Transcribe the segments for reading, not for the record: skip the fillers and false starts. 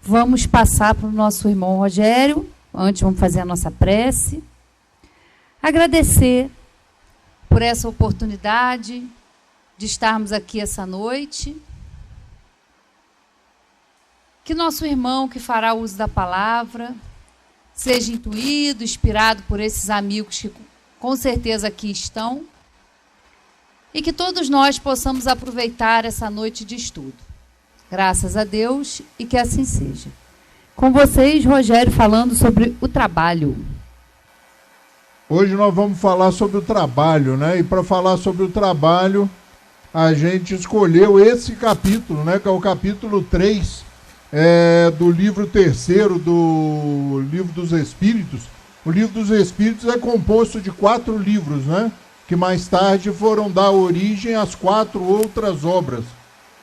Vamos passar para o nosso irmão Rogério. Antes, vamos fazer a nossa prece. Agradecer por essa oportunidade de estarmos aqui essa noite. Que nosso irmão que fará uso da palavra seja intuído, inspirado por esses amigos que com certeza aqui estão, e que todos nós possamos aproveitar essa noite de estudo. Graças a Deus, e que assim seja. Com vocês, Rogério, falando sobre o trabalho. Hoje nós vamos falar sobre o trabalho, né? E para falar sobre o trabalho, a gente escolheu esse capítulo, né? Que é o capítulo 3 do livro 3º do Livro dos Espíritos. O Livro dos Espíritos é composto de 4 livros, né? Que mais tarde foram dar origem às 4 outras obras.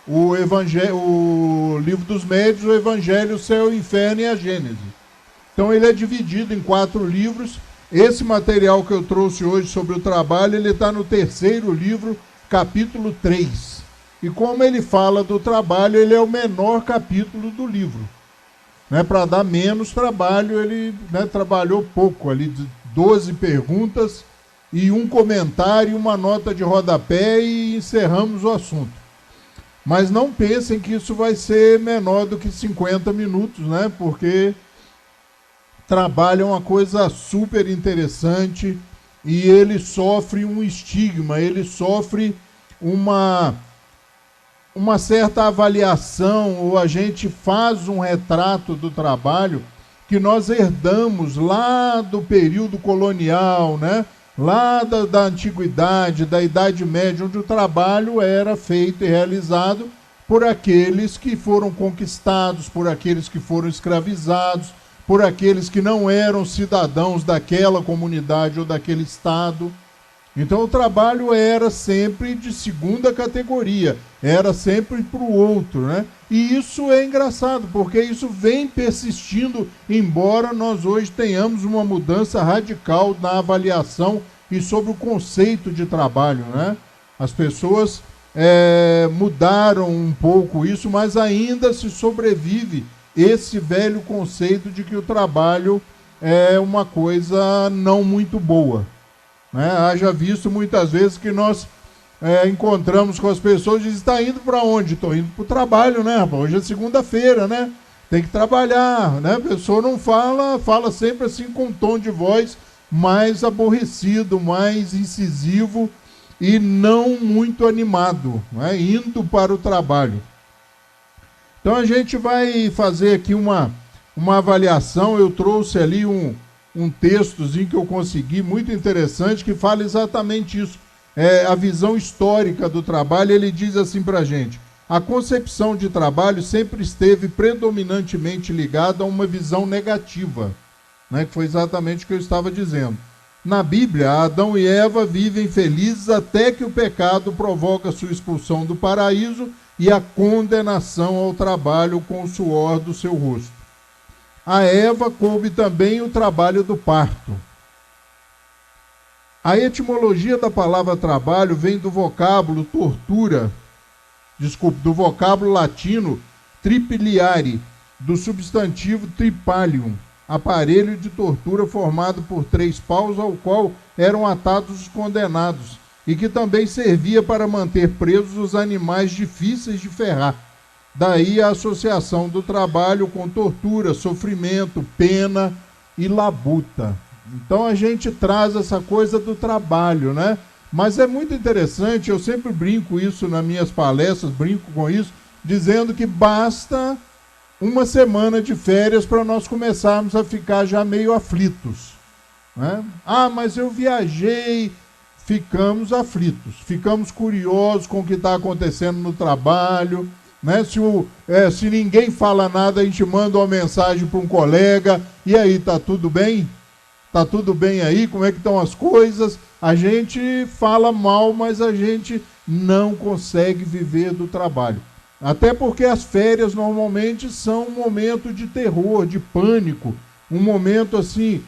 O Livro dos Médiuns, o Evangelho, o Céu e o Inferno e a Gênese. Então ele é dividido em 4 livros. Esse material que eu trouxe hoje sobre o trabalho, ele está no 3º livro, capítulo 3. E como ele fala do trabalho, ele é o menor capítulo do livro. Né? Para dar menos trabalho, ele trabalhou pouco, ali 12 perguntas e um comentário, uma nota de rodapé e encerramos o assunto. Mas não pensem que isso vai ser menor do que 50 minutos, né? Porque trabalho é uma coisa super interessante e ele sofre um estigma, ele sofre uma certa avaliação, ou a gente faz um retrato do trabalho que nós herdamos lá do período colonial, né? Lá da antiguidade, da Idade Média, onde o trabalho era feito e realizado por aqueles que foram conquistados, por aqueles que foram escravizados, por aqueles que não eram cidadãos daquela comunidade ou daquele estado. Então o trabalho era sempre de segunda categoria, era sempre para o outro, né? E isso é engraçado, porque isso vem persistindo, embora nós hoje tenhamos uma mudança radical na avaliação e sobre o conceito de trabalho, né? As pessoas mudaram um pouco isso, mas ainda se sobrevive esse velho conceito de que o trabalho é uma coisa não muito boa. Né? Haja visto muitas vezes que nós encontramos com as pessoas e dizem, está indo para onde? Estou indo para o trabalho, né? Hoje é segunda-feira, né? Tem que trabalhar, né? A pessoa não fala sempre assim com um tom de voz mais aborrecido, mais incisivo e não muito animado, né? Indo para o trabalho. Então a gente vai fazer aqui uma avaliação. Eu trouxe ali um textozinho que eu consegui, muito interessante, que fala exatamente isso. A visão histórica do trabalho. Ele diz assim para a gente: a concepção de trabalho sempre esteve predominantemente ligada a uma visão negativa, né, que foi exatamente o que eu estava dizendo. Na Bíblia, Adão e Eva vivem felizes até que o pecado provoca sua expulsão do paraíso e a condenação ao trabalho com o suor do seu rosto. A Eva coube também o trabalho do parto. A etimologia da palavra trabalho vem do vocábulo do vocábulo latino tripiliare, do substantivo tripalium, aparelho de tortura formado por 3 paus ao qual eram atados os condenados, e que também servia para manter presos os animais difíceis de ferrar. Daí a associação do trabalho com tortura, sofrimento, pena e labuta. Então a gente traz essa coisa do trabalho, né? Mas é muito interessante, eu sempre brinco isso nas minhas palestras, brinco com isso, dizendo que basta uma semana de férias para nós começarmos a ficar já meio aflitos, né? Ah, mas eu viajei. Ficamos aflitos, ficamos curiosos com o que está acontecendo no trabalho, né? Se ninguém fala nada, a gente manda uma mensagem para um colega, e aí, tá tudo bem? Tá tudo bem aí? Como é que estão as coisas? A gente fala mal, mas a gente não consegue viver do trabalho. Até porque as férias normalmente são um momento de terror, de pânico, um momento assim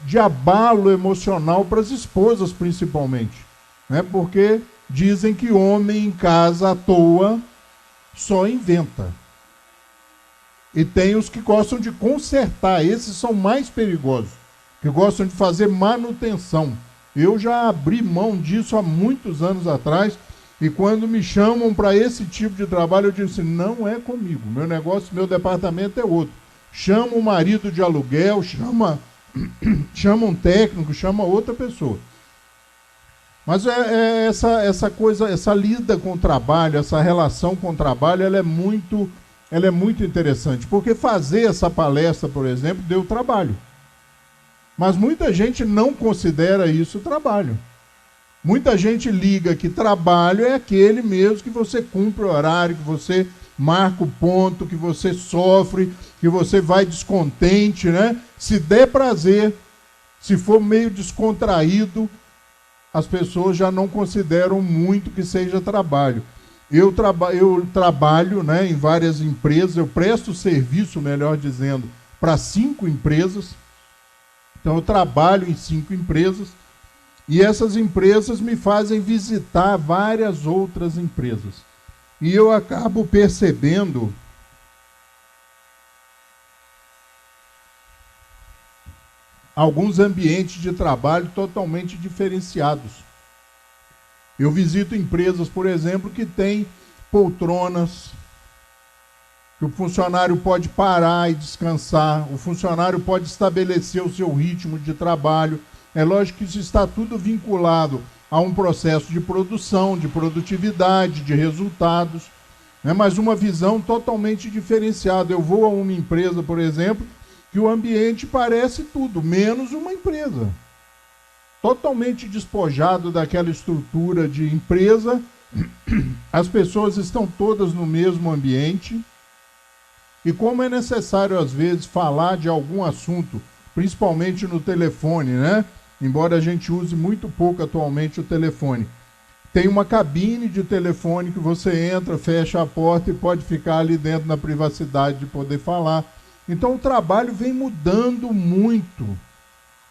de abalo emocional para as esposas principalmente, né? Porque dizem que homem em casa à toa só inventa. E tem os que gostam de consertar, esses são mais perigosos, que gostam de fazer manutenção. Eu já abri mão disso há muitos anos atrás, e quando me chamam para esse tipo de trabalho, eu digo assim, não é comigo, meu negócio, meu departamento é outro. Chama o marido de aluguel, chama um técnico, chama outra pessoa. Mas essa coisa, essa lida com o trabalho, essa relação com o trabalho, ela é muito interessante, porque fazer essa palestra, por exemplo, deu trabalho. Mas muita gente não considera isso trabalho. Muita gente liga que trabalho é aquele mesmo que você cumpre o horário, que você marca o ponto, que você sofre, que você vai descontente, né? Se der prazer, se for meio descontraído, as pessoas já não consideram muito que seja trabalho. Eu trabalho, né, em várias empresas, eu presto serviço, melhor dizendo, para 5 empresas. Então eu trabalho em 5 empresas e essas empresas me fazem visitar várias outras empresas. E eu acabo percebendo alguns ambientes de trabalho totalmente diferenciados. Eu visito empresas, por exemplo, que têm poltronas, que o funcionário pode parar e descansar, o funcionário pode estabelecer o seu ritmo de trabalho. É lógico que isso está tudo vinculado a um processo de produção, de produtividade, de resultados, né? Mas uma visão totalmente diferenciada. Eu vou a uma empresa, por exemplo, que o ambiente parece tudo, menos uma empresa. Totalmente despojado daquela estrutura de empresa, as pessoas estão todas no mesmo ambiente, e como é necessário, às vezes, falar de algum assunto, principalmente no telefone, né? Embora a gente use muito pouco atualmente o telefone. Tem uma cabine de telefone que você entra, fecha a porta e pode ficar ali dentro na privacidade de poder falar. Então o trabalho vem mudando muito.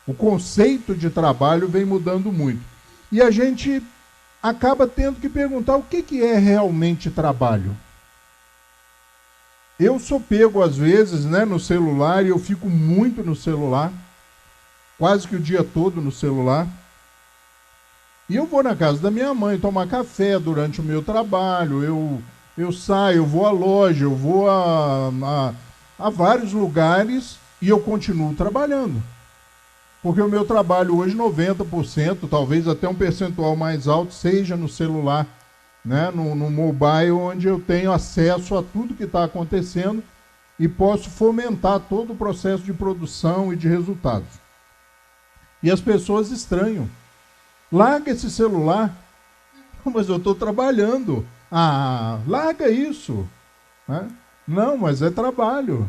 O conceito de trabalho vem mudando muito. E a gente acaba tendo que perguntar o que é realmente trabalho. Eu sou pego, às vezes, né, no celular, e eu fico muito no celular, quase que o dia todo no celular. E eu vou na casa da minha mãe tomar café durante o meu trabalho, eu saio, eu vou à loja, eu vou a vários lugares e eu continuo trabalhando. Porque o meu trabalho hoje, 90%, talvez até um percentual mais alto, seja no celular, né, no mobile, onde eu tenho acesso a tudo que está acontecendo e posso fomentar todo o processo de produção e de resultados. E as pessoas estranham. Larga esse celular. Mas eu estou trabalhando. Ah, larga isso. Né? Não, mas é trabalho.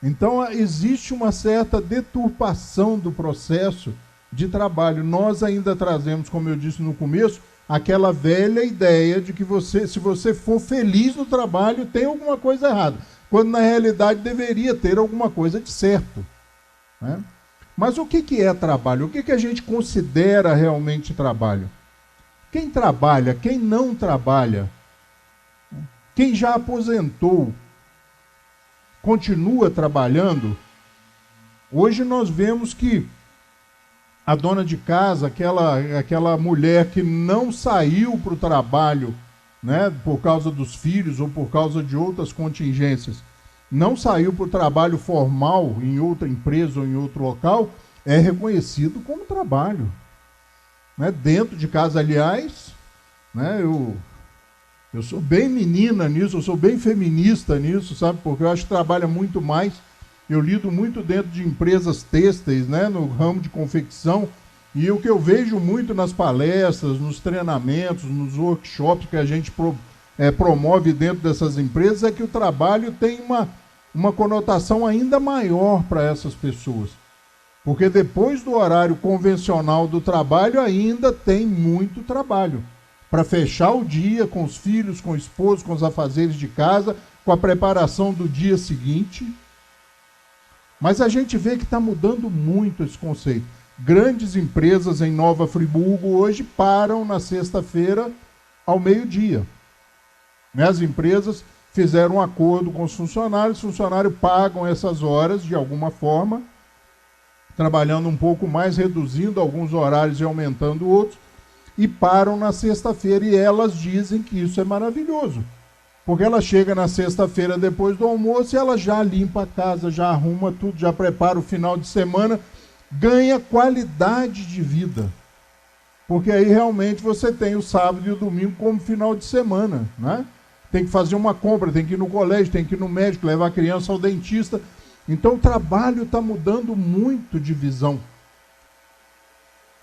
Então, existe uma certa deturpação do processo de trabalho. Nós ainda trazemos, como eu disse no começo, aquela velha ideia de que se você for feliz no trabalho, tem alguma coisa errada. Quando, na realidade, deveria ter alguma coisa de certo. Né? Mas o que é trabalho? O que a gente considera realmente trabalho? Quem trabalha, quem não trabalha, quem já aposentou, continua trabalhando. Hoje nós vemos que a dona de casa, aquela mulher que não saiu para o trabalho, né, por causa dos filhos ou por causa de outras contingências, não saiu para o trabalho formal em outra empresa ou em outro local, é reconhecido como trabalho. Né? Dentro de casa, aliás, né, eu sou bem menina nisso, eu sou bem feminista nisso, sabe? Porque eu acho que trabalha muito mais. Eu lido muito dentro de empresas têxteis, né, no ramo de confecção, e o que eu vejo muito nas palestras, nos treinamentos, nos workshops que a gente promove dentro dessas empresas é que o trabalho tem uma conotação ainda maior para essas pessoas. Porque depois do horário convencional do trabalho ainda tem muito trabalho para fechar o dia com os filhos, com o esposo, com os afazeres de casa, com a preparação do dia seguinte. Mas a gente vê que está mudando muito esse conceito. Grandes empresas em Nova Friburgo hoje param na sexta-feira ao meio-dia. As empresas fizeram um acordo com os funcionários pagam essas horas de alguma forma, trabalhando um pouco mais, reduzindo alguns horários e aumentando outros, e param na sexta-feira, e elas dizem que isso é maravilhoso, porque ela chega na sexta-feira depois do almoço e ela já limpa a casa, já arruma tudo, já prepara o final de semana, ganha qualidade de vida, porque aí realmente você tem o sábado e o domingo como final de semana, né? Tem que fazer uma compra, tem que ir no colégio, tem que ir no médico, levar a criança ao dentista. Então o trabalho está mudando muito de visão.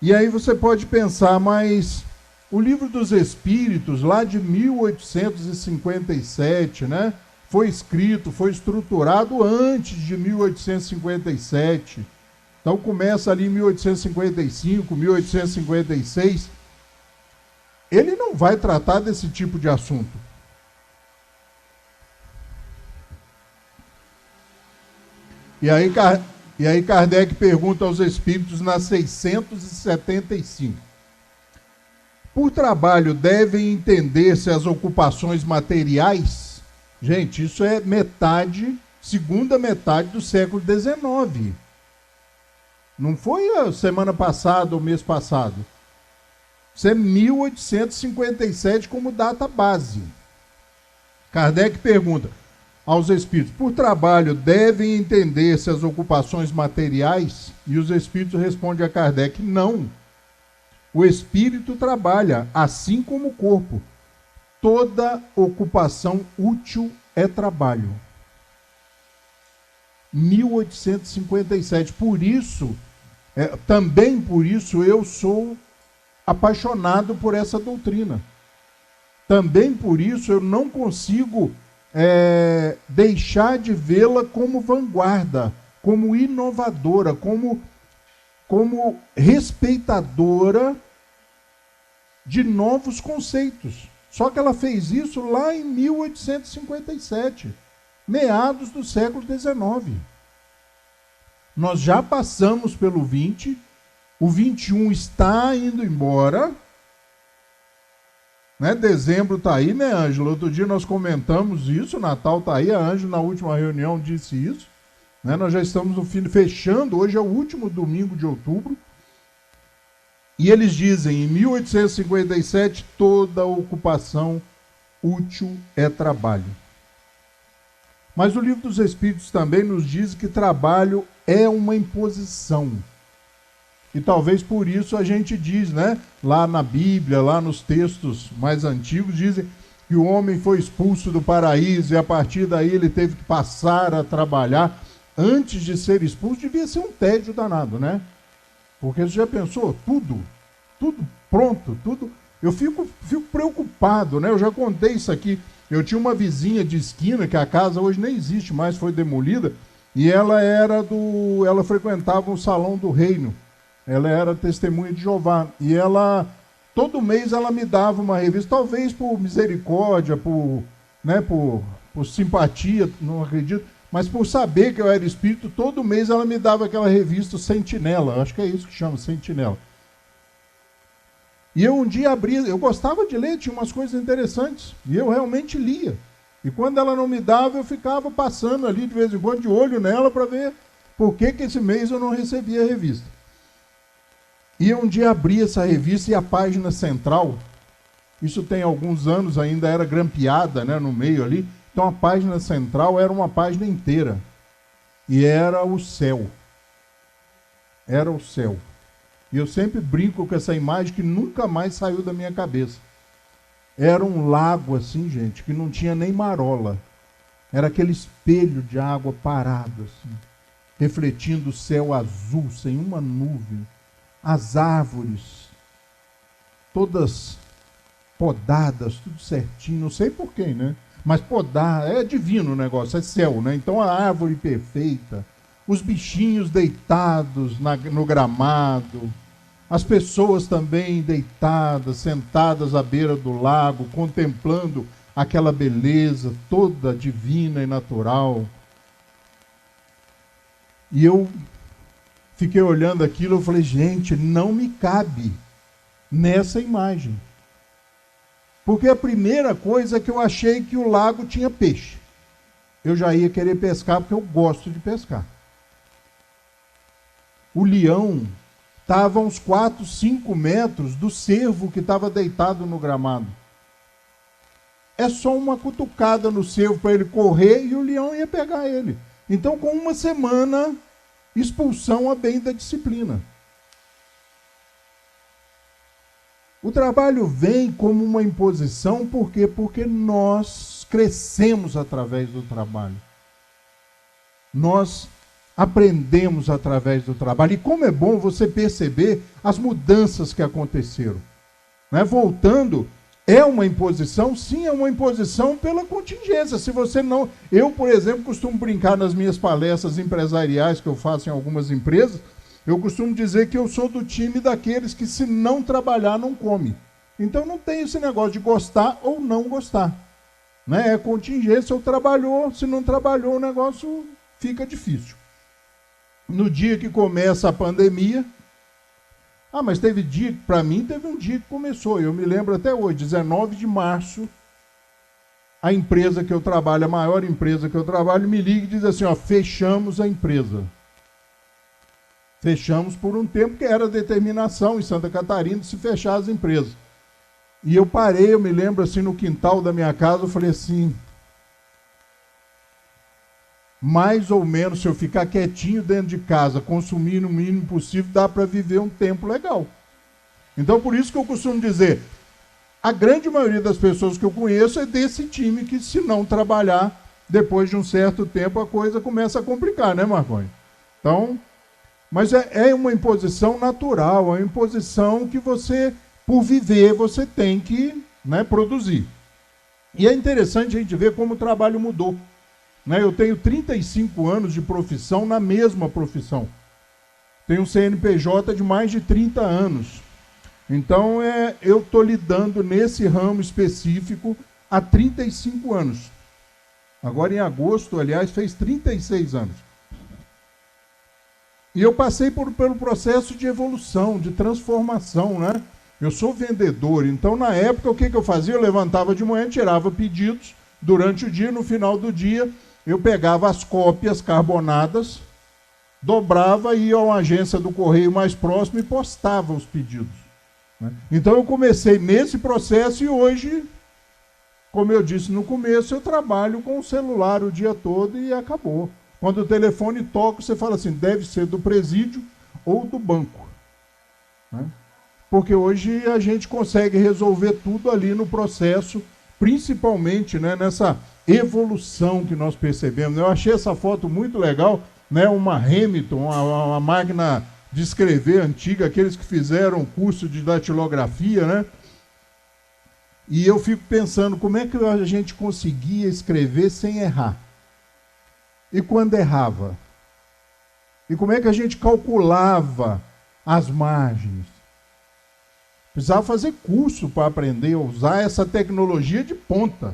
E aí você pode pensar, mas o Livro dos Espíritos, lá de 1857, né, foi escrito, foi estruturado antes de 1857. Então começa ali em 1855, 1856. Ele não vai tratar desse tipo de assunto. E aí Kardec pergunta aos espíritos na 675. Por trabalho devem entender-se as ocupações materiais? Gente, isso é segunda metade do século XIX. Não foi a semana passada ou mês passado. Isso é 1857 como data base. Kardec pergunta aos espíritos, por trabalho devem entender-se as ocupações materiais? E os espíritos respondem a Kardec, não. O espírito trabalha, assim como o corpo. Toda ocupação útil é trabalho. 1857. Por isso, também por isso eu sou apaixonado por essa doutrina. Também por isso eu não consigo deixar de vê-la como vanguarda, como inovadora, como respeitadora de novos conceitos. Só que ela fez isso lá em 1857, meados do século XIX. Nós já passamos pelo 20, o 21 está indo embora, né? Dezembro está aí, né, Ângela? Outro dia nós comentamos isso, Natal está aí, a Ângela na última reunião disse isso, né? Nós já estamos no fim, fechando, hoje é o último domingo de outubro, e eles dizem, em 1857, toda ocupação útil é trabalho. Mas o Livro dos Espíritos também nos diz que trabalho é uma imposição. E talvez por isso a gente diz, né? Lá na Bíblia, lá nos textos mais antigos, dizem que o homem foi expulso do paraíso e a partir daí ele teve que passar a trabalhar. Antes de ser expulso, devia ser um tédio danado, né? Porque você já pensou? Tudo pronto, tudo. Eu fico preocupado, né? Eu já contei isso aqui. Eu tinha uma vizinha de esquina, que a casa hoje nem existe mais, foi demolida, e ela frequentava o Salão do Reino. Ela era testemunha de Jeová. E todo mês ela me dava uma revista, talvez por misericórdia, por simpatia, não acredito, mas por saber que eu era espírito, todo mês ela me dava aquela revista Sentinela, acho que é isso que chama, Sentinela. E eu um dia abri, eu gostava de ler, tinha umas coisas interessantes, e eu realmente lia. E quando ela não me dava, eu ficava passando ali de vez em quando de olho nela para ver por que esse mês eu não recebia a revista. E um dia abri essa revista e a página central, isso tem alguns anos, ainda era grampeada, né, no meio ali, então a página central era uma página inteira. E era o céu. Era o céu. E eu sempre brinco com essa imagem que nunca mais saiu da minha cabeça. Era um lago assim, gente, que não tinha nem marola. Era aquele espelho de água parado, assim, refletindo o céu azul, sem uma nuvem. As árvores, todas podadas, tudo certinho, não sei porquê, né? Mas podar, é divino o negócio, é céu, né? Então a árvore perfeita, os bichinhos deitados no gramado, as pessoas também deitadas, sentadas à beira do lago, contemplando aquela beleza toda divina e natural. E eu fiquei olhando aquilo, eu falei, gente, não me cabe nessa imagem. Porque a primeira coisa é que eu achei que o lago tinha peixe. Eu já ia querer pescar porque eu gosto de pescar. O leão estava a uns 4, 5 metros do cervo que estava deitado no gramado. É só uma cutucada no cervo para ele correr e o leão ia pegar ele. Então, com uma semana, expulsão a bem da disciplina. O trabalho vem como uma imposição, por quê? Porque nós crescemos através do trabalho. Nós aprendemos através do trabalho. E como é bom você perceber as mudanças que aconteceram. Né? Voltando, é uma imposição? Sim, é uma imposição pela contingência. Se você não... Eu, por exemplo, costumo brincar nas minhas palestras empresariais que eu faço em algumas empresas. Eu costumo dizer que eu sou do time daqueles que, se não trabalhar, não come. Então, não tem esse negócio de gostar ou não gostar. Né? É contingência, ou trabalhou, se não trabalhou, o negócio fica difícil. No dia que começa a pandemia... mas teve dia, para mim, teve um dia que começou. Eu me lembro até hoje, 19 de março, a empresa que eu trabalho, a maior empresa que eu trabalho, me liga e diz assim, fechamos a empresa. Fechamos por um tempo, que era a determinação em Santa Catarina de se fechar as empresas. E eu parei, eu me lembro assim, no quintal da minha casa, eu falei assim, mais ou menos, se eu ficar quietinho dentro de casa, consumir o mínimo possível, dá para viver um tempo legal. Então, por isso que eu costumo dizer, a grande maioria das pessoas que eu conheço é desse time que, se não trabalhar, depois de um certo tempo, a coisa começa a complicar, né, Marconi? Então... Mas é uma imposição natural, é uma imposição que você, por viver, você tem que, né, produzir. E é interessante a gente ver como o trabalho mudou. Né? Eu tenho 35 anos de profissão na mesma profissão. Tenho um CNPJ de mais de 30 anos. Então, eu estou lidando nesse ramo específico há 35 anos. Agora, em agosto, aliás, fez 36 anos. E eu passei pelo processo de evolução, de transformação, né? Eu sou vendedor, então na época o que eu fazia? Eu levantava de manhã, tirava pedidos durante o dia, no final do dia eu pegava as cópias carbonadas, dobrava e ia a uma agência do correio mais próximo e postava os pedidos. Né? Então eu comecei nesse processo e hoje, como eu disse no começo, eu trabalho com o celular o dia todo e acabou. Quando o telefone toca, você fala assim, deve ser do presídio ou do banco. Né? Porque hoje a gente consegue resolver tudo ali no processo, principalmente, né, nessa evolução que nós percebemos. Eu achei essa foto muito legal, né, uma Hamilton, uma máquina de escrever antiga, aqueles que fizeram curso de datilografia, né? E eu fico pensando, como é que a gente conseguia escrever sem errar? E quando errava? E como é que a gente calculava as margens? Precisava fazer curso para aprender a usar essa tecnologia de ponta.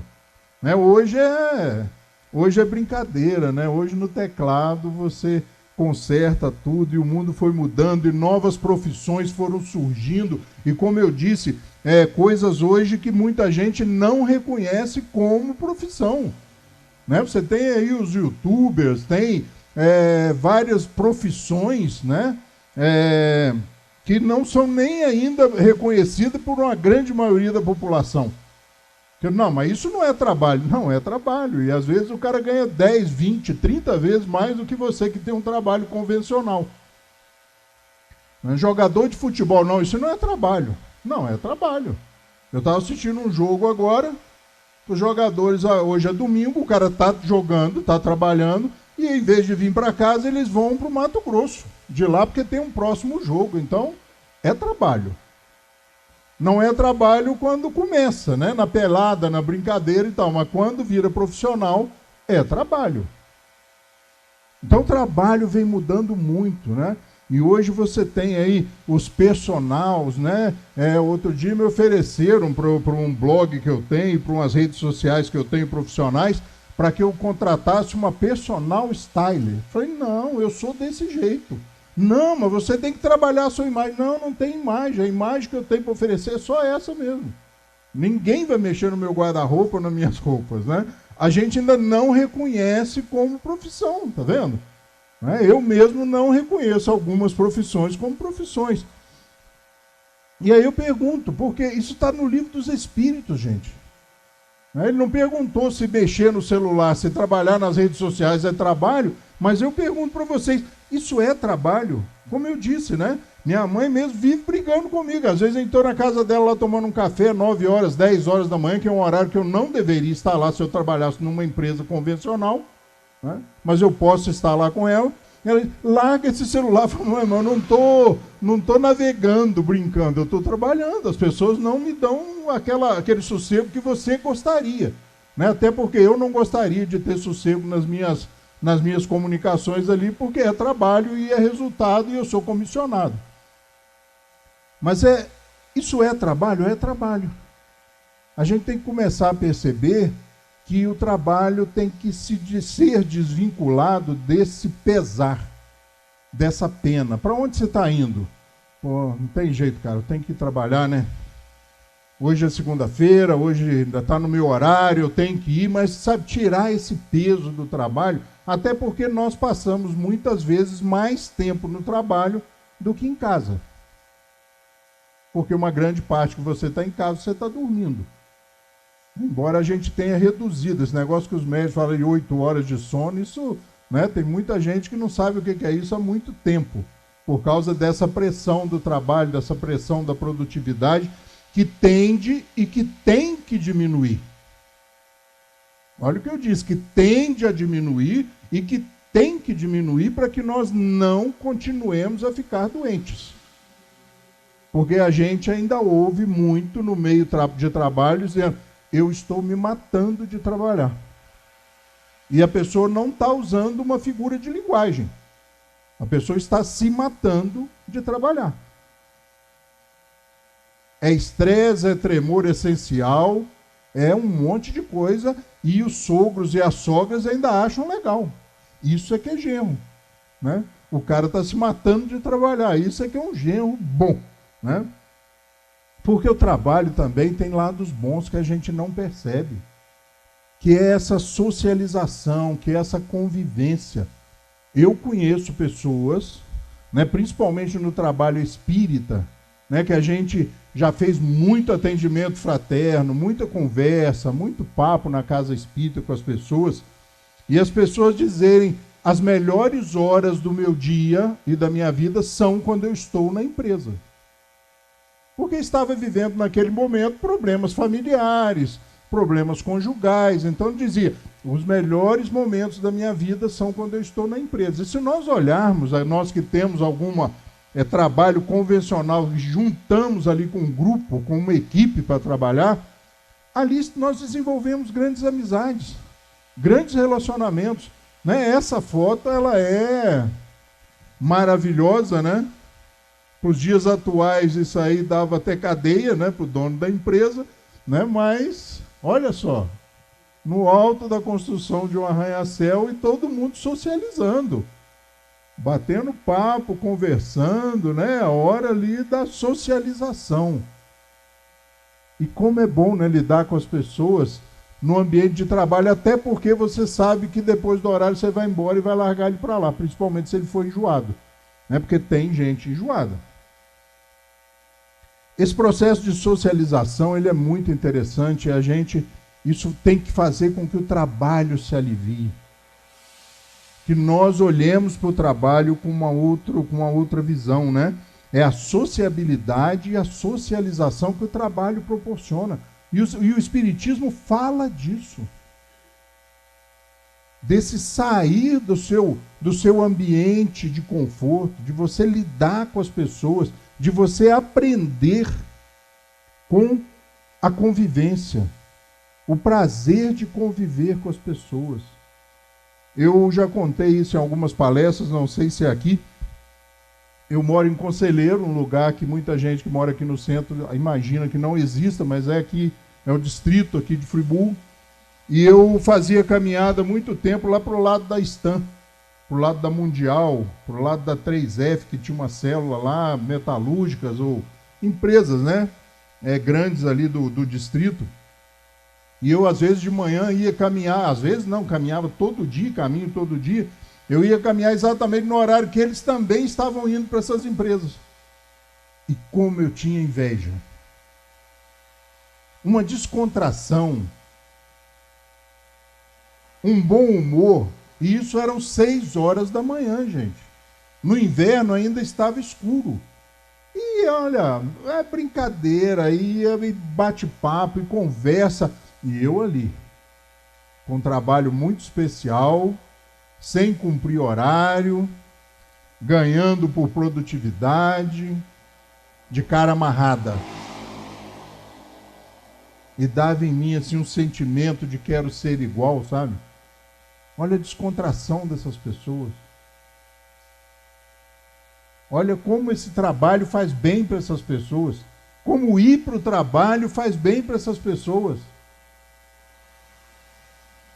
Né? Hoje é brincadeira, né? Hoje no teclado você conserta tudo e o mundo foi mudando e novas profissões foram surgindo. E como eu disse, coisas hoje que muita gente não reconhece como profissão. Né? Você tem aí os youtubers, tem várias profissões, né? Que não são nem ainda reconhecidas por uma grande maioria da população. Não, mas isso não é trabalho. Não, é trabalho. E às vezes o cara ganha 10, 20, 30 vezes mais do que você que tem um trabalho convencional. Jogador de futebol, não, isso não é trabalho. Não, é trabalho. Eu estava assistindo um jogo agora, os jogadores, hoje é domingo, o cara está jogando, está trabalhando, e em vez de vir para casa, eles vão para o Mato Grosso, de lá porque tem um próximo jogo. Então, é trabalho. Não é trabalho quando começa, né? Na pelada, na brincadeira e tal, mas quando vira profissional, é trabalho. Então, o trabalho vem mudando muito, né? E hoje você tem aí os personals, né? Outro dia me ofereceram para um blog que eu tenho, para umas redes sociais que eu tenho profissionais, para que eu contratasse uma personal styler. Falei, não, eu sou desse jeito. Não, mas você tem que trabalhar a sua imagem. Não, não tem imagem. A imagem que eu tenho para oferecer é só essa mesmo. Ninguém vai mexer no meu guarda-roupa ou nas minhas roupas, né? A gente ainda não reconhece como profissão, tá vendo? Eu mesmo não reconheço algumas profissões como profissões. E aí eu pergunto, porque isso está no livro dos Espíritos, gente. Ele não perguntou se mexer no celular, se trabalhar nas redes sociais é trabalho, mas eu pergunto para vocês, isso é trabalho? Como eu disse, né? Minha mãe mesmo vive brigando comigo. Às vezes eu estou na casa dela lá tomando um café, 9 horas, 10 horas da manhã, que é um horário que eu não deveria estar lá se eu trabalhasse numa empresa convencional, né? Mas eu posso estar lá com ela. Ela diz, larga esse celular. Fala, mãe, eu não tô navegando, brincando, eu estou trabalhando. As pessoas não me dão aquele sossego que você gostaria, né? Até porque eu não gostaria de ter sossego nas minhas comunicações ali, porque é trabalho e é resultado e eu sou comissionado. Mas isso é trabalho? É trabalho. A gente tem que começar a perceber que o trabalho tem que ser desvinculado desse pesar, dessa pena. Para onde você está indo? Pô, não tem jeito, cara, eu tenho que trabalhar, né? Hoje é segunda-feira, hoje ainda está no meu horário, eu tenho que ir, mas sabe, tirar esse peso do trabalho, até porque nós passamos muitas vezes mais tempo no trabalho do que em casa. Porque uma grande parte que você está em casa, você está dormindo. Embora a gente tenha reduzido esse negócio que os médicos falam de 8 horas de sono, isso, né, tem muita gente que não sabe o que é isso há muito tempo, por causa dessa pressão do trabalho, dessa pressão da produtividade, que tende e que tem que diminuir. Olha o que eu disse, que tende a diminuir e que tem que diminuir para que nós não continuemos a ficar doentes. Porque a gente ainda ouve muito no meio de trabalho dizendo, eu estou me matando de trabalhar. E a pessoa não está usando uma figura de linguagem. A pessoa está se matando de trabalhar. É estresse, é tremor essencial, é um monte de coisa, e os sogros e as sogras ainda acham legal. Isso é que é genro, né? O cara está se matando de trabalhar, isso é que é um genro bom, né? Porque o trabalho também tem lados bons que a gente não percebe, que é essa socialização, que é essa convivência. Eu conheço pessoas, né, principalmente no trabalho espírita, né, que a gente já fez muito atendimento fraterno, muita conversa, muito papo na casa espírita com as pessoas, e as pessoas dizerem, as melhores horas do meu dia e da minha vida são quando eu estou na empresa. Porque estava vivendo naquele momento problemas familiares, problemas conjugais. Então ele dizia, os melhores momentos da minha vida são quando eu estou na empresa. E se nós olharmos, nós que temos alguma trabalho convencional, juntamos ali com um grupo, com uma equipe para trabalhar, ali nós desenvolvemos grandes amizades, grandes relacionamentos, né? Essa foto, ela é maravilhosa, né? Para os dias atuais, isso aí dava até cadeia, né, para o dono da empresa, né? Mas, olha só, no alto da construção de um arranha-céu e todo mundo socializando, batendo papo, conversando, né? A hora ali da socialização. E como é bom, né, lidar com as pessoas no ambiente de trabalho, até porque você sabe que depois do horário você vai embora e vai largar ele para lá, principalmente se ele for enjoado, né? Porque tem gente enjoada. Esse processo de socialização, ele é muito interessante, isso tem que fazer com que o trabalho se alivie. Que nós olhemos para o trabalho com uma outra visão, né? É a sociabilidade e a socialização que o trabalho proporciona. E o Espiritismo fala disso. Desse sair do seu ambiente de conforto, de você lidar com as pessoas, de você aprender com a convivência, o prazer de conviver com as pessoas. Eu já contei isso em algumas palestras, não sei se é aqui. Eu moro em Conselheiro, um lugar que muita gente que mora aqui no centro imagina que não exista, mas é aqui, é o distrito aqui de Friburgo. E eu fazia caminhada há muito tempo lá para o lado da Stan, para o lado da Mundial, para o lado da 3F, que tinha uma célula lá, metalúrgicas ou empresas, né? grandes ali do distrito. E eu, às vezes, de manhã ia caminhar, às vezes não, caminhava todo dia, caminho todo dia. Eu ia caminhar exatamente no horário que eles também estavam indo para essas empresas. E como eu tinha inveja. Uma descontração, um bom humor, e isso eram 6 horas da manhã, gente. No inverno ainda estava escuro. E olha, é brincadeira, e bate-papo, e conversa. E eu ali, com um trabalho muito especial, sem cumprir horário, ganhando por produtividade, de cara amarrada. E dava em mim assim um sentimento de quero ser igual, sabe? Olha a descontração dessas pessoas. Olha como esse trabalho faz bem para essas pessoas. Como ir para o trabalho faz bem para essas pessoas.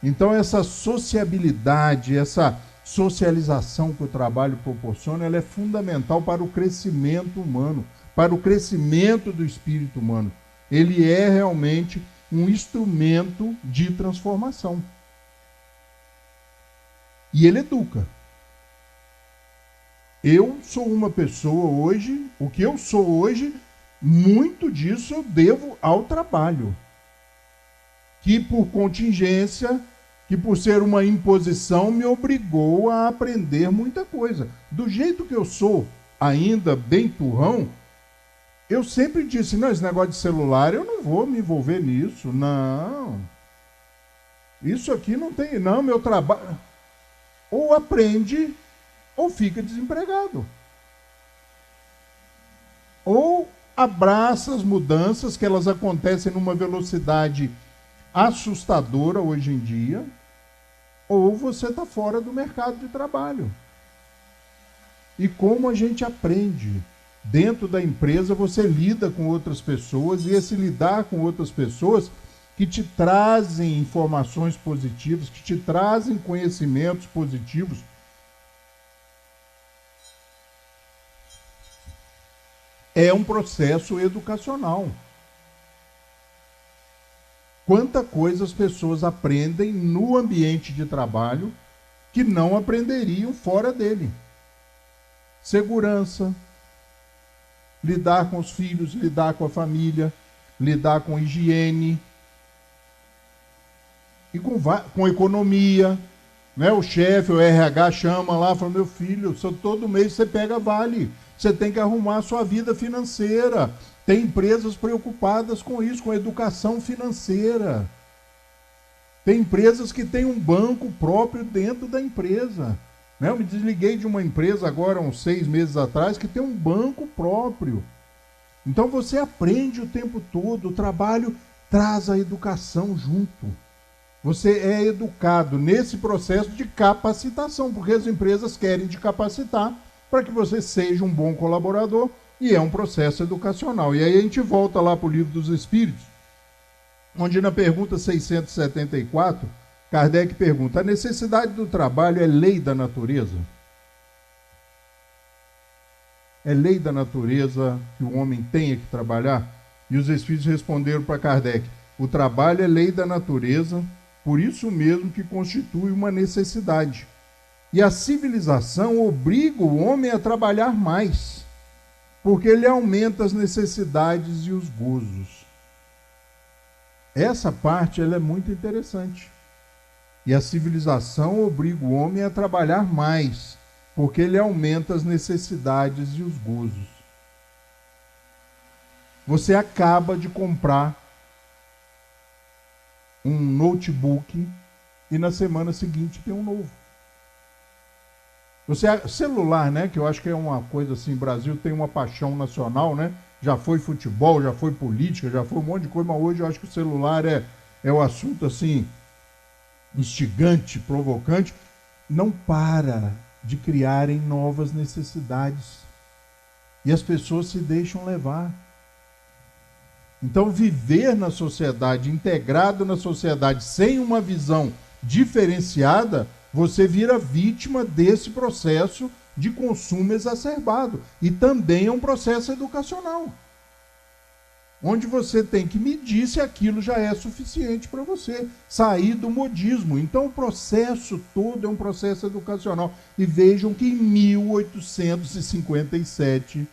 Então essa sociabilidade, essa socialização que o trabalho proporciona, ela é fundamental para o crescimento humano, para o crescimento do espírito humano. Ele é realmente um instrumento de transformação. E ele educa. Eu sou uma pessoa hoje, o que eu sou hoje, muito disso eu devo ao trabalho. Que por contingência, que por ser uma imposição, me obrigou a aprender muita coisa. Do jeito que eu sou, ainda bem turrão, eu sempre disse, não, esse negócio de celular, eu não vou me envolver nisso, não. Isso aqui não tem, não, meu trabalho... Ou aprende, ou fica desempregado. Ou abraça as mudanças, que elas acontecem numa velocidade assustadora hoje em dia, ou você está fora do mercado de trabalho. E como a gente aprende? Dentro da empresa você lida com outras pessoas, e esse lidar com outras pessoas que te trazem informações positivas, que te trazem conhecimentos positivos, é um processo educacional. Quanta coisa as pessoas aprendem no ambiente de trabalho que não aprenderiam fora dele. Segurança, lidar com os filhos, lidar com a família, lidar com higiene e com economia, né? O chefe, o RH chama lá e fala, meu filho, todo mês você pega vale, você tem que arrumar a sua vida financeira. Tem empresas preocupadas com isso, com a educação financeira. Tem empresas que têm um banco próprio dentro da empresa. Né? Eu me desliguei de uma empresa agora, uns 6 meses atrás, que tem um banco próprio. Então você aprende o tempo todo, o trabalho traz a educação junto. Você é educado nesse processo de capacitação, porque as empresas querem te capacitar para que você seja um bom colaborador, e é um processo educacional. E aí a gente volta lá para o Livro dos Espíritos, onde na pergunta 674, Kardec pergunta, a necessidade do trabalho é lei da natureza? É lei da natureza que o homem tenha que trabalhar? E os Espíritos responderam para Kardec, o trabalho é lei da natureza, por isso mesmo que constitui uma necessidade. E a civilização obriga o homem a trabalhar mais, porque ele aumenta as necessidades e os gozos. Essa parte ela é muito interessante. E a civilização obriga o homem a trabalhar mais, porque ele aumenta as necessidades e os gozos. Você acaba de comprar um notebook e na semana seguinte tem um novo. Celular, né, que eu acho que é uma coisa assim, Brasil tem uma paixão nacional, né? Já foi futebol, já foi política, já foi um monte de coisa, mas hoje eu acho que o celular é o assunto assim, instigante, provocante. Não para de criarem novas necessidades. E as pessoas se deixam levar. Então, viver na sociedade, integrado na sociedade, sem uma visão diferenciada, você vira vítima desse processo de consumo exacerbado. E também é um processo educacional. onde você tem que medir se aquilo já é suficiente para você sair do modismo. Então, o processo todo é um processo educacional. E vejam que em 1857,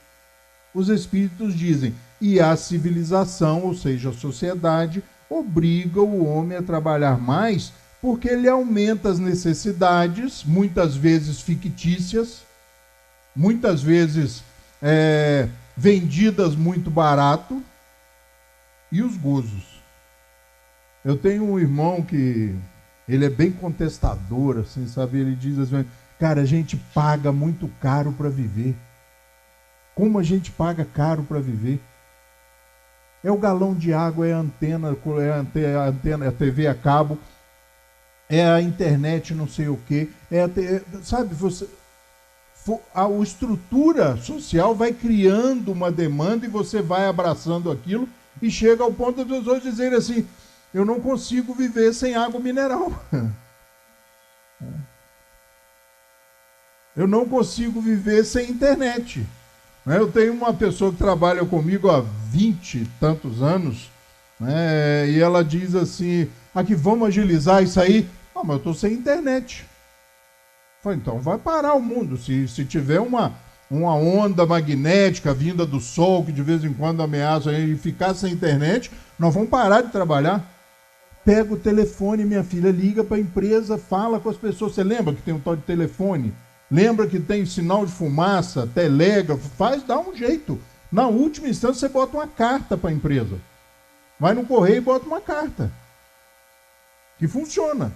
os espíritos dizem, e a civilização, ou seja, a sociedade, obriga o homem a trabalhar mais porque ele aumenta as necessidades, muitas vezes fictícias, muitas vezes vendidas muito barato, e os gozos. Eu tenho um irmão que ele é bem contestador, assim, sabe? Ele diz assim, cara, a gente paga muito caro para viver. Como a gente paga caro para viver? É o galão de água, é a antena, é a TV a cabo, é a internet não sei o quê, sabe, a estrutura social vai criando uma demanda e você vai abraçando aquilo e chega ao ponto das pessoas dizerem assim, eu não consigo viver sem água mineral. Eu não consigo viver sem internet. Eu tenho uma pessoa que trabalha comigo há 20 e tantos anos, né, e ela diz assim, aqui, vamos agilizar isso aí? Ah, mas eu estou sem internet. Eu falei, então vai parar o mundo. Se tiver uma onda magnética vinda do Sol, que de vez em quando ameaça e ficar sem internet, nós vamos parar de trabalhar. Pega o telefone, minha filha, liga para a empresa, fala com as pessoas. Você lembra que tem um tal de telefone? Lembra que tem sinal de fumaça, telégrafo? Dá um jeito. Na última instância, você bota uma carta para a empresa. Vai no correio e bota uma carta. Que funciona.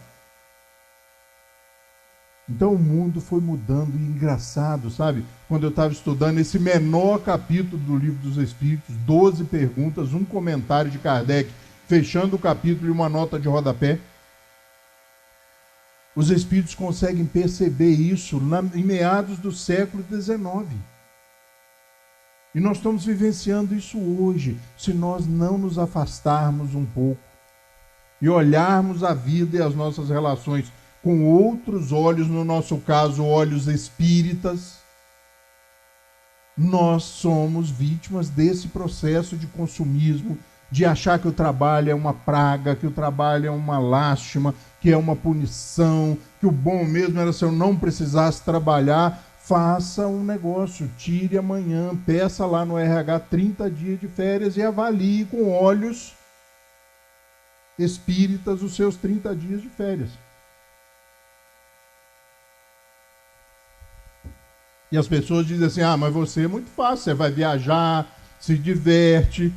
Então o mundo foi mudando, e engraçado, sabe? Quando eu estava estudando esse menor capítulo do Livro dos Espíritos, 12 perguntas, um comentário de Kardec, fechando o capítulo e uma nota de rodapé, os Espíritos conseguem perceber isso em meados do século XIX. E nós estamos vivenciando isso hoje, se nós não nos afastarmos um pouco e olharmos a vida e as nossas relações com outros olhos, no nosso caso, olhos espíritas, nós somos vítimas desse processo de consumismo, de achar que o trabalho é uma praga, que o trabalho é uma lástima, que é uma punição, que o bom mesmo era se eu não precisasse trabalhar. Faça um negócio, tire amanhã, peça lá no RH 30 dias de férias e avalie com olhos espíritas os seus 30 dias de férias. E as pessoas dizem assim, mas você é muito fácil, você vai viajar, se diverte.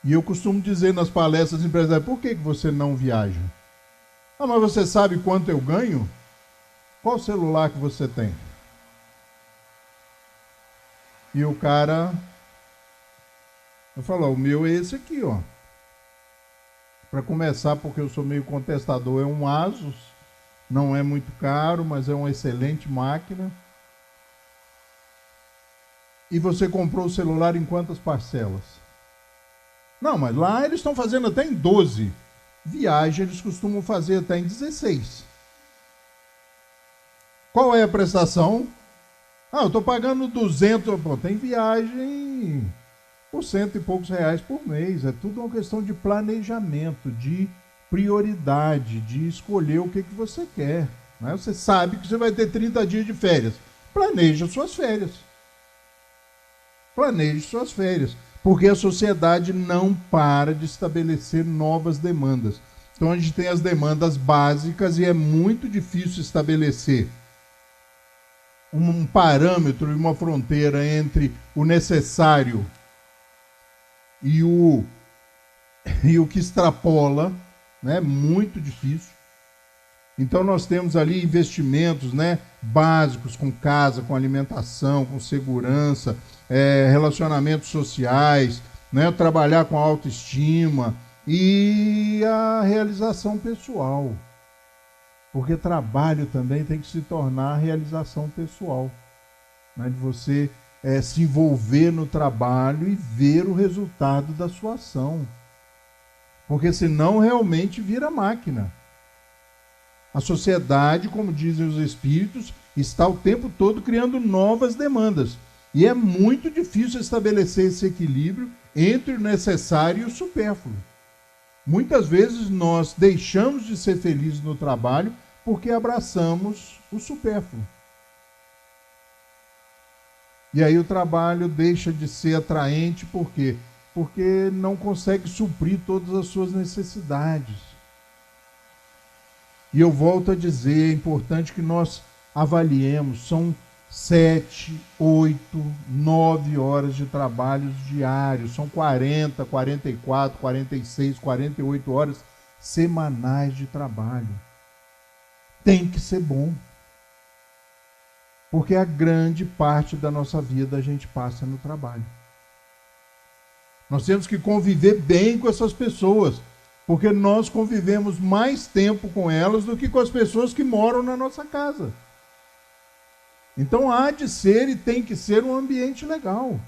E eu costumo dizer nas palestras empresariais, por que você não viaja? Mas você sabe quanto eu ganho? Qual celular que você tem? E o cara, eu falo, o meu é esse aqui, ó. Para começar, porque eu sou meio contestador, é um Asus. Não é muito caro, mas é uma excelente máquina. E você comprou o celular em quantas parcelas? Não, mas lá eles estão fazendo até em 12. Viagem eles costumam fazer até em 16. Qual é a prestação? Eu estou pagando 200. Pô, tem viagem por R$100 e poucos por mês. É tudo uma questão de planejamento, de prioridade, de escolher o que você quer. Né? Você sabe que você vai ter 30 dias de férias. Planeja suas férias. Planeje suas férias. Porque a sociedade não para de estabelecer novas demandas. Então a gente tem as demandas básicas e é muito difícil estabelecer um parâmetro e uma fronteira entre o necessário e o que extrapola. Né? Muito difícil. Então nós temos ali investimentos, né, básicos com casa, com alimentação, com segurança, relacionamentos sociais, né, trabalhar com a autoestima e a realização pessoal. Porque trabalho também tem que se tornar realização pessoal. Né, de você se envolver no trabalho e ver o resultado da sua ação. Porque senão realmente vira máquina. A sociedade, como dizem os espíritos, está o tempo todo criando novas demandas. E é muito difícil estabelecer esse equilíbrio entre o necessário e o supérfluo. Muitas vezes nós deixamos de ser felizes no trabalho porque abraçamos o supérfluo. E aí o trabalho deixa de ser atraente, por quê? Porque não consegue suprir todas as suas necessidades. E eu volto a dizer, é importante que nós avaliemos, são 7, 8, 9 horas de trabalhos diários, são 40, 44, 46, 48 horas semanais de trabalho. Tem que ser bom. Porque a grande parte da nossa vida a gente passa no trabalho. Nós temos que conviver bem com essas pessoas, porque nós convivemos mais tempo com elas do que com as pessoas que moram na nossa casa. Então há de ser e tem que ser um ambiente legal.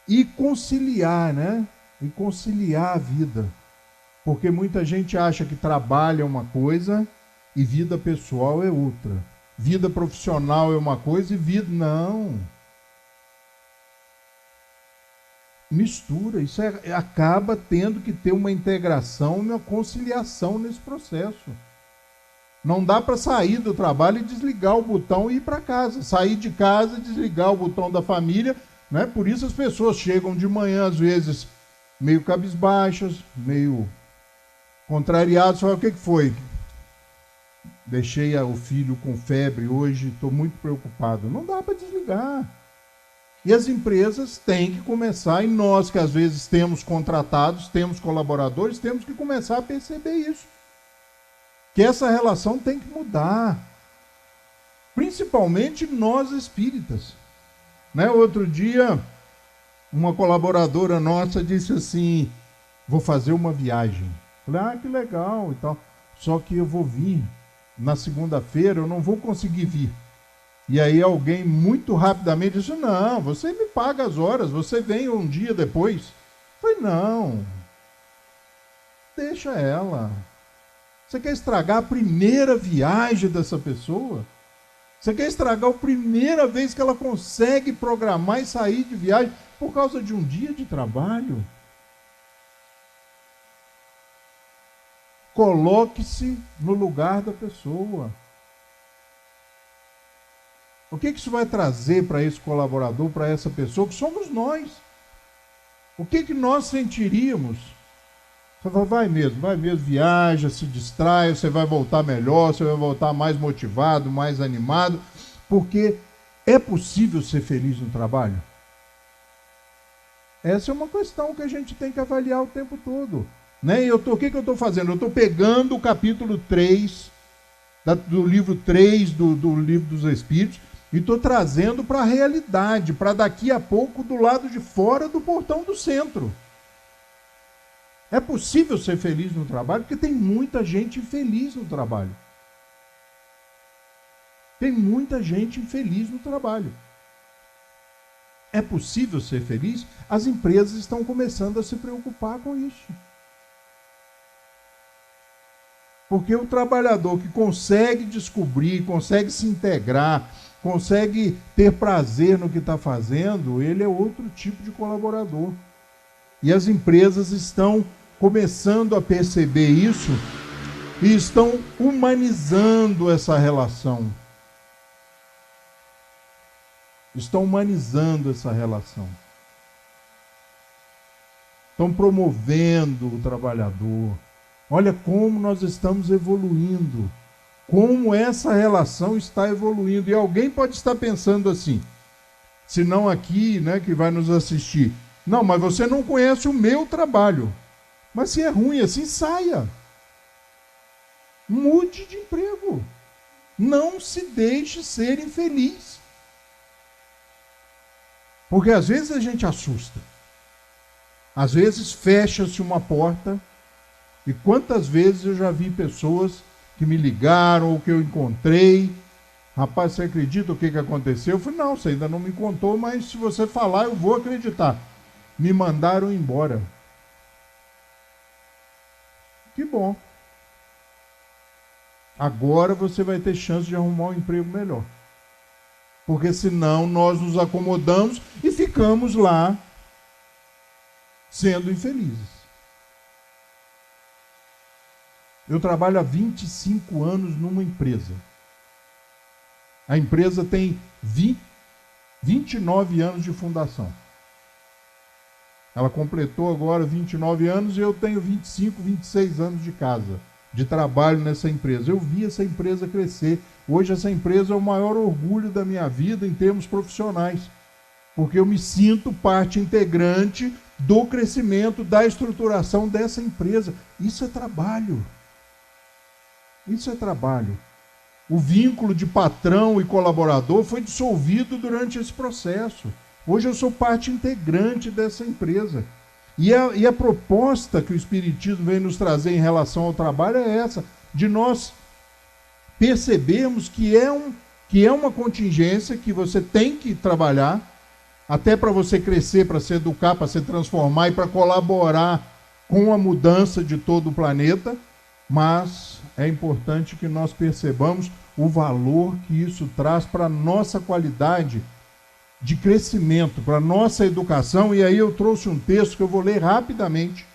E conciliar, né? E conciliar a vida. Porque muita gente acha que trabalho é uma coisa e vida pessoal é outra. Vida profissional é uma coisa e vida... Não. Mistura. Isso acaba tendo que ter uma integração, uma conciliação nesse processo. Não dá para sair do trabalho e desligar o botão e ir para casa. Sair de casa e desligar o botão da família. Né? Por isso as pessoas chegam de manhã, às vezes, meio cabisbaixas, meio contrariadas. Falam, o que foi? Deixei o filho com febre hoje, estou muito preocupado. Não dá para desligar. E as empresas têm que começar, e nós que às vezes temos contratados, temos colaboradores, temos que começar a perceber isso. Que essa relação tem que mudar. Principalmente nós espíritas. Né? Outro dia, uma colaboradora nossa disse assim, vou fazer uma viagem. Falei, que legal e tal. Só que eu vou vir na segunda-feira, eu não vou conseguir vir. E aí alguém muito rapidamente disse, não, você me paga as horas, você vem um dia depois. Eu falei, não, deixa ela. Você quer estragar a primeira viagem dessa pessoa? Você quer estragar a primeira vez que ela consegue programar e sair de viagem por causa de um dia de trabalho? Coloque-se no lugar da pessoa. O que isso vai trazer para esse colaborador, para essa pessoa, que somos nós? O que nós sentiríamos? Você vai mesmo, viaja, se distrai, você vai voltar melhor, você vai voltar mais motivado, mais animado, porque é possível ser feliz no trabalho? Essa é uma questão que a gente tem que avaliar o tempo todo. Né? E o que eu estou fazendo? Eu estou pegando o capítulo 3, do livro 3 do Livro dos Espíritos, e estou trazendo para a realidade, para daqui a pouco do lado de fora do portão do centro. É possível ser feliz no trabalho, porque tem muita gente infeliz no trabalho. Tem muita gente infeliz no trabalho. É possível ser feliz? As empresas estão começando a se preocupar com isso. Porque o trabalhador que consegue descobrir, consegue se integrar, consegue ter prazer no que está fazendo, ele é outro tipo de colaborador. E as empresas estão começando a perceber isso e estão humanizando essa relação. Estão humanizando essa relação. Estão promovendo o trabalhador. Olha como nós estamos evoluindo. Como essa relação está evoluindo. E alguém pode estar pensando assim, se não aqui, né, que vai nos assistir. Não, mas você não conhece o meu trabalho. Mas se é ruim assim, saia. Mude de emprego. Não se deixe ser infeliz. Porque às vezes a gente assusta. Às vezes fecha-se uma porta. E quantas vezes eu já vi pessoas que me ligaram ou que eu encontrei. Rapaz, você acredita o que aconteceu? Eu falei, não, você ainda não me contou, mas se você falar eu vou acreditar. Me mandaram embora. Que bom. Agora você vai ter chance de arrumar um emprego melhor. porque senão nós nos acomodamos e ficamos lá sendo infelizes. Eu trabalho há 25 anos numa empresa. A empresa tem 29 anos de fundação. Ela completou agora 29 anos e eu tenho 25, 26 anos de casa, de trabalho nessa empresa. Eu vi essa empresa crescer. Hoje essa empresa é o maior orgulho da minha vida em termos profissionais, porque eu me sinto parte integrante do crescimento, da estruturação dessa empresa. Isso é trabalho. Isso é trabalho. O vínculo de patrão e colaborador foi dissolvido durante esse processo. Hoje eu sou parte integrante dessa empresa. E a proposta que o Espiritismo vem nos trazer em relação ao trabalho é essa, de nós percebermos que é uma contingência que você tem que trabalhar, até para você crescer, para se educar, para se transformar e para colaborar com a mudança de todo o planeta, mas é importante que nós percebamos o valor que isso traz para a nossa qualidade de crescimento, para a nossa educação. E aí eu trouxe um texto que eu vou ler rapidamente.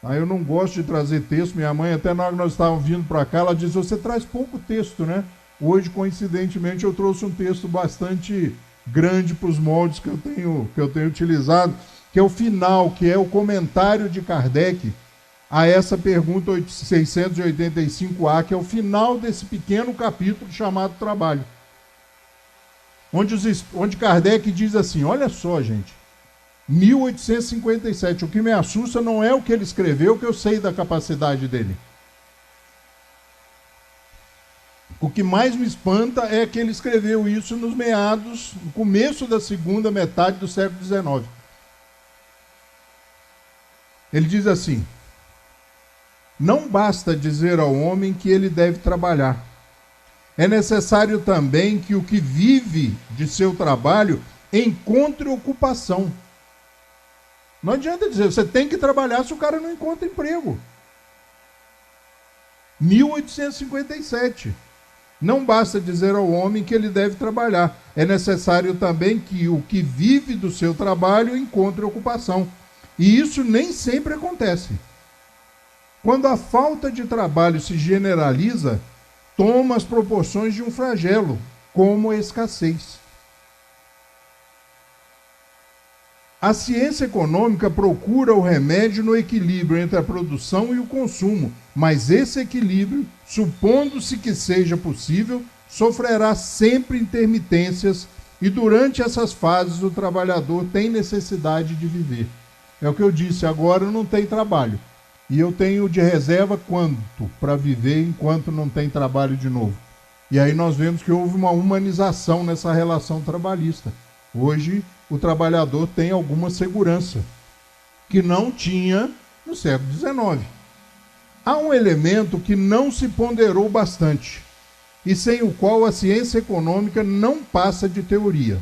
Eu não gosto de trazer texto. Minha mãe, até na hora que nós estávamos vindo para cá, ela disse: você traz pouco texto, né? Hoje, coincidentemente, eu trouxe um texto bastante grande para os moldes que eu tenho utilizado, que é o final, que é o comentário de Kardec a essa pergunta 685A, que é o final desse pequeno capítulo chamado Trabalho. Onde Kardec diz assim: olha só, gente, 1857, o que me assusta não é o que ele escreveu, que eu sei da capacidade dele. O que mais me espanta é que ele escreveu isso no começo da segunda metade do século XIX. Ele diz assim: não basta dizer ao homem que ele deve trabalhar. É necessário também que o que vive de seu trabalho encontre ocupação. Não adianta dizer, você tem que trabalhar se o cara não encontra emprego. 1857. Não basta dizer ao homem que ele deve trabalhar. É necessário também que o que vive do seu trabalho encontre ocupação. E isso nem sempre acontece. Quando a falta de trabalho se generaliza, toma as proporções de um flagelo, como a escassez. A ciência econômica procura o remédio no equilíbrio entre a produção e o consumo, mas esse equilíbrio, supondo-se que seja possível, sofrerá sempre intermitências e durante essas fases o trabalhador tem necessidade de viver. É o que eu disse, agora não tem trabalho. E eu tenho de reserva quanto para viver enquanto não tem trabalho de novo. E aí nós vemos que houve uma humanização nessa relação trabalhista. Hoje o trabalhador tem alguma segurança que não tinha no século XIX. Há um elemento que não se ponderou bastante e sem o qual a ciência econômica não passa de teoria: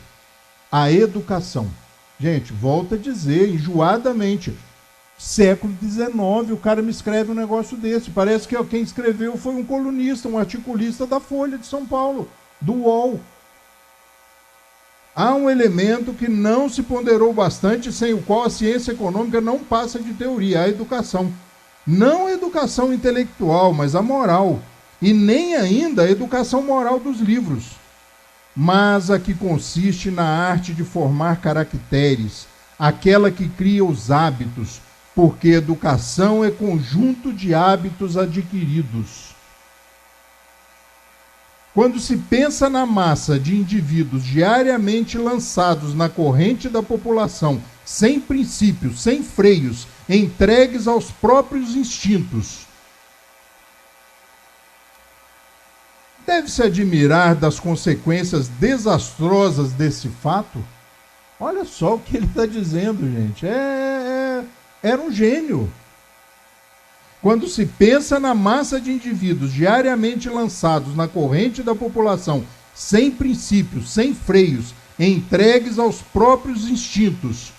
a educação. Gente, volto a dizer enjoadamente, século XIX, o cara me escreve um negócio desse. Parece que quem escreveu foi um colunista, um articulista da Folha de São Paulo, do UOL. Há um elemento que não se ponderou bastante, sem o qual a ciência econômica não passa de teoria: a educação. Não a educação intelectual, mas a moral. E nem ainda a educação moral dos livros, mas a que consiste na arte de formar caracteres, aquela que cria os hábitos, porque educação é conjunto de hábitos adquiridos. Quando se pensa na massa de indivíduos diariamente lançados na corrente da população, sem princípios, sem freios, entregues aos próprios instintos, deve-se admirar das consequências desastrosas desse fato. Olha só o que ele está dizendo, gente. Era um gênio. Quando se pensa na massa de indivíduos diariamente lançados na corrente da população, sem princípios, sem freios, entregues aos próprios instintos,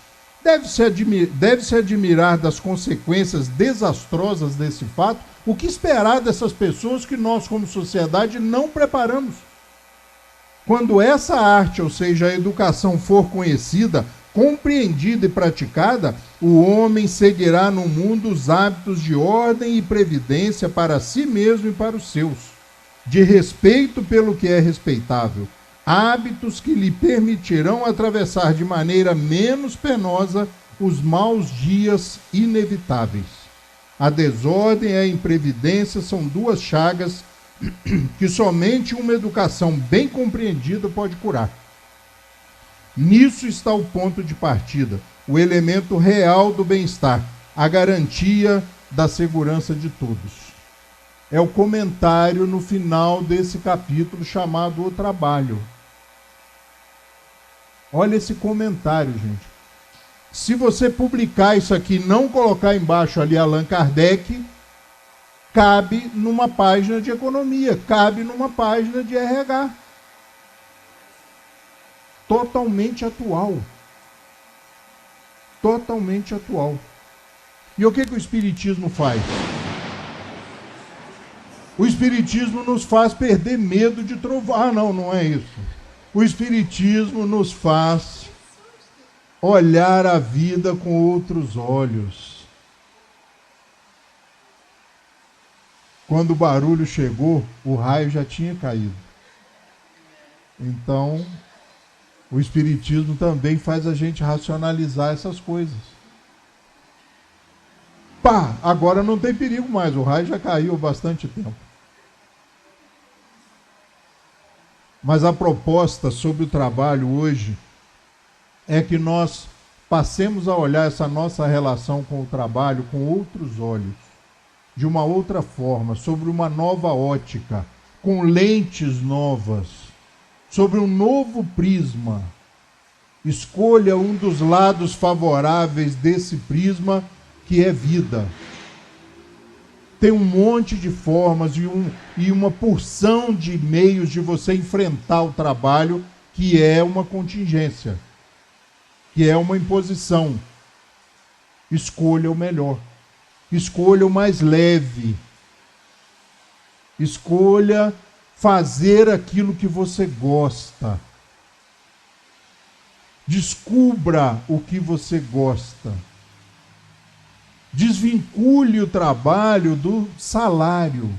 deve-se admirar das consequências desastrosas desse fato. O que esperar dessas pessoas que nós, como sociedade, não preparamos? Quando essa arte, ou seja, a educação, for conhecida, compreendida e praticada, o homem seguirá no mundo os hábitos de ordem e previdência para si mesmo e para os seus, de respeito pelo que é respeitável, hábitos que lhe permitirão atravessar de maneira menos penosa os maus dias inevitáveis. A desordem e a imprevidência são duas chagas que somente uma educação bem compreendida pode curar. Nisso está o ponto de partida, o elemento real do bem-estar, a garantia da segurança de todos. É o comentário no final desse capítulo chamado O Trabalho. Olha esse comentário, gente. Se você publicar isso aqui e não colocar embaixo ali Allan Kardec, cabe numa página de economia, cabe numa página de RH. Totalmente atual. Totalmente atual. E o que o Espiritismo faz? O Espiritismo nos faz perder medo de trovar. Ah, não é isso. O Espiritismo nos faz olhar a vida com outros olhos. Quando o barulho chegou, o raio já tinha caído. Então, o Espiritismo também faz a gente racionalizar essas coisas. Pá, agora não tem perigo mais, o raio já caiu há bastante tempo. Mas a proposta sobre o trabalho hoje é que nós passemos a olhar essa nossa relação com o trabalho com outros olhos, de uma outra forma, sobre uma nova ótica, com lentes novas, sobre um novo prisma. Escolha um dos lados favoráveis desse prisma, que é vida. Tem um monte de formas e uma porção de meios de você enfrentar o trabalho, que é uma contingência, que é uma imposição. Escolha o melhor. Escolha o mais leve. Escolha fazer aquilo que você gosta. Descubra o que você gosta. Desvincule o trabalho do salário.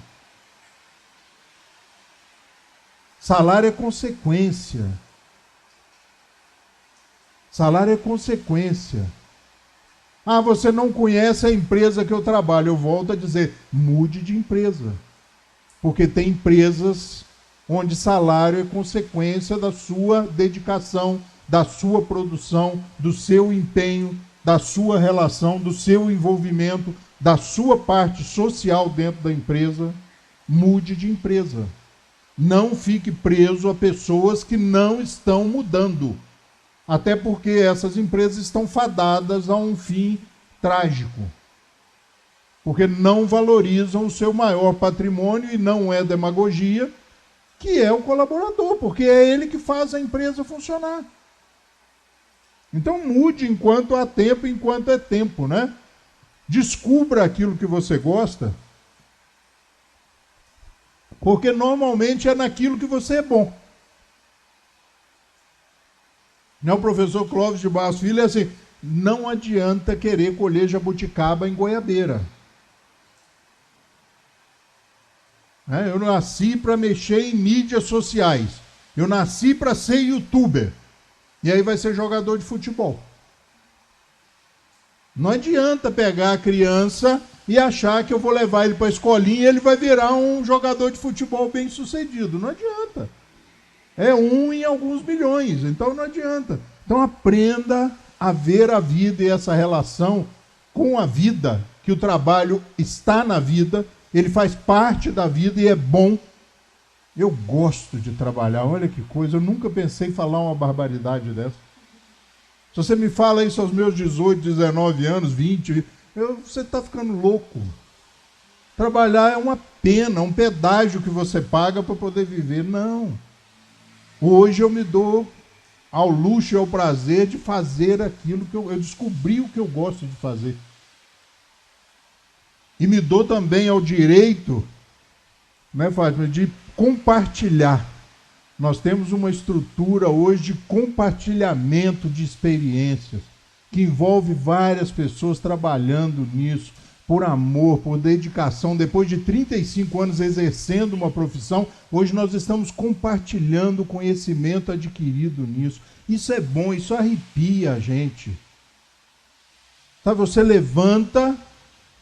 Salário é consequência. Salário é consequência. Ah, você não conhece a empresa que eu trabalho. Eu volto a dizer, mude de empresa. Porque tem empresas onde salário é consequência da sua dedicação, da sua produção, do seu empenho, da sua relação, do seu envolvimento, da sua parte social dentro da empresa. Mude de empresa. Não fique preso a pessoas que não estão mudando. Até porque essas empresas estão fadadas a um fim trágico. Porque não valorizam o seu maior patrimônio, e não é demagogia, que é o colaborador, porque é ele que faz a empresa funcionar. Então mude enquanto há tempo, enquanto é tempo, né? Descubra aquilo que você gosta, porque normalmente é naquilo que você é bom. Não, o professor Clóvis de Barros Filho é assim, não adianta querer colher jabuticaba em goiabeira. Eu nasci para mexer em mídias sociais. Eu nasci para ser youtuber. E aí vai ser jogador de futebol. Não adianta pegar a criança e achar que eu vou levar ele para a escolinha e ele vai virar um jogador de futebol bem sucedido. Não adianta. É um em alguns milhões, então não adianta. Então aprenda a ver a vida e essa relação com a vida, que o trabalho está na vida, ele faz parte da vida e é bom. Eu gosto de trabalhar, olha que coisa, eu nunca pensei em falar uma barbaridade dessa. Se você me fala isso aos meus 18, 19 anos, 20, você está ficando louco. Trabalhar é uma pena, um pedágio que você paga para poder viver. Não. Hoje eu me dou ao luxo e ao prazer de fazer aquilo que eu descobri o que eu gosto de fazer. E me dou também ao direito, né, Fátima, de compartilhar Nós temos uma estrutura hoje de compartilhamento de experiências, que envolve várias pessoas trabalhando nisso, por amor, por dedicação. Depois de 35 anos exercendo uma profissão, hoje nós estamos compartilhando o conhecimento adquirido nisso. Isso é bom, isso arrepia a gente. Sabe, você levanta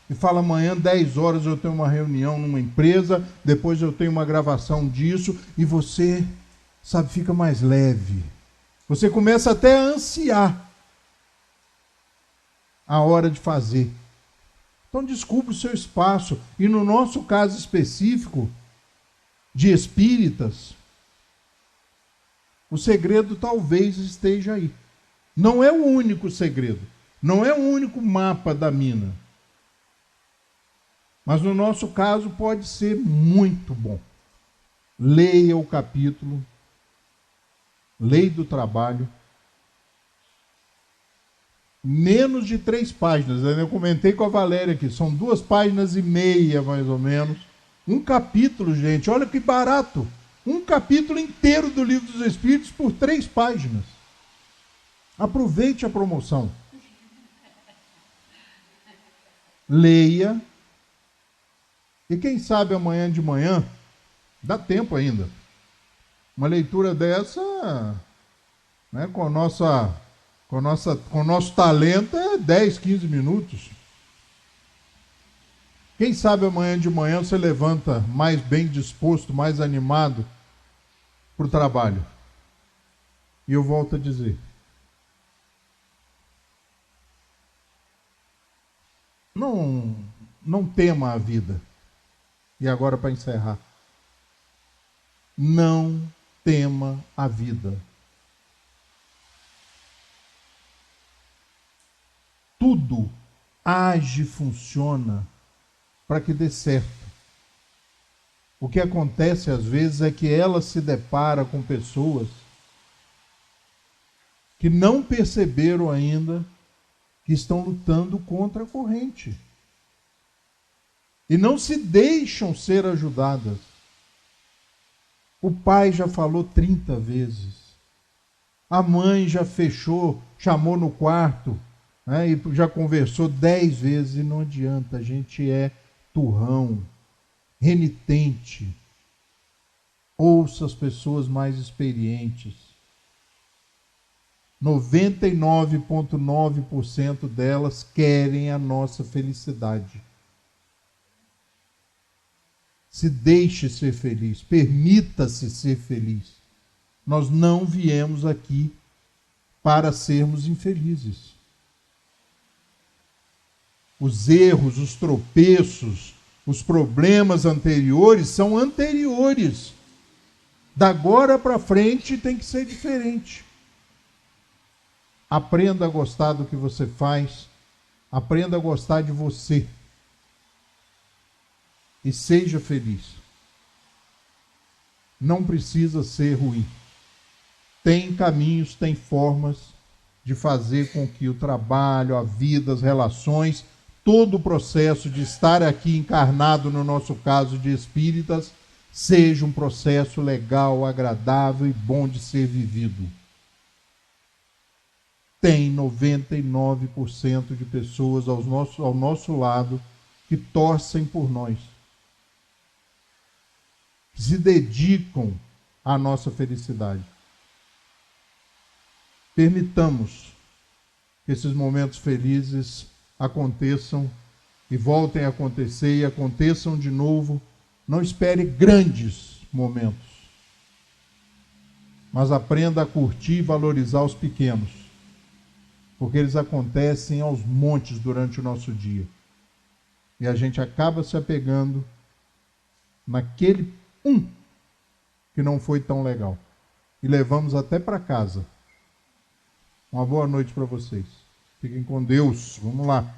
e fala, amanhã, 10 horas, eu tenho uma reunião numa empresa, depois eu tenho uma gravação disso, e você, sabe, fica mais leve. Você começa até a ansiar a hora de fazer. Então descubra o seu espaço. E no nosso caso específico, de espíritas, o segredo talvez esteja aí. Não é o único segredo. Não é o único mapa da mina. Mas no nosso caso pode ser muito bom. Leia o capítulo Lei do Trabalho. Menos de 3 páginas. Eu comentei com a Valéria aqui. São 2,5 páginas, mais ou menos. Um capítulo, gente. Olha que barato. Um capítulo inteiro do Livro dos Espíritos por 3 páginas. Aproveite a promoção. Leia. E quem sabe amanhã de manhã, dá tempo ainda. Uma leitura dessa, né, com o nosso talento, é 10, 15 minutos. Quem sabe amanhã de manhã você levanta mais bem disposto, mais animado para o trabalho. E eu volto a dizer, não tema a vida. E agora, para encerrar, não tema a vida. Tudo age, funciona para que dê certo. O que acontece às vezes é que ela se depara com pessoas que não perceberam ainda que estão lutando contra a corrente. E não se deixam ser ajudadas. O pai já falou 30 vezes. A mãe já fechou, chamou no quarto, né, e já conversou 10 vezes. E não adianta, a gente é turrão, renitente. Ouça as pessoas mais experientes. 99,9% delas querem a nossa felicidade. Se deixe ser feliz, permita-se ser feliz. Nós não viemos aqui para sermos infelizes. Os erros, os tropeços, os problemas anteriores são anteriores. Da agora para frente tem que ser diferente. Aprenda a gostar do que você faz, aprenda a gostar de você. E seja feliz. Não precisa ser ruim. Tem caminhos, tem formas de fazer com que o trabalho, a vida, as relações, todo o processo de estar aqui encarnado, no nosso caso de espíritas, seja um processo legal, agradável e bom de ser vivido. Tem 99% de pessoas ao nosso lado que torcem por nós, que se dedicam à nossa felicidade. Permitamos que esses momentos felizes aconteçam e voltem a acontecer e aconteçam de novo. Não espere grandes momentos, mas aprenda a curtir e valorizar os pequenos, porque eles acontecem aos montes durante o nosso dia. E a gente acaba se apegando naquele que não foi tão legal. E levamos até para casa. Uma boa noite para vocês. Fiquem com Deus. Vamos lá.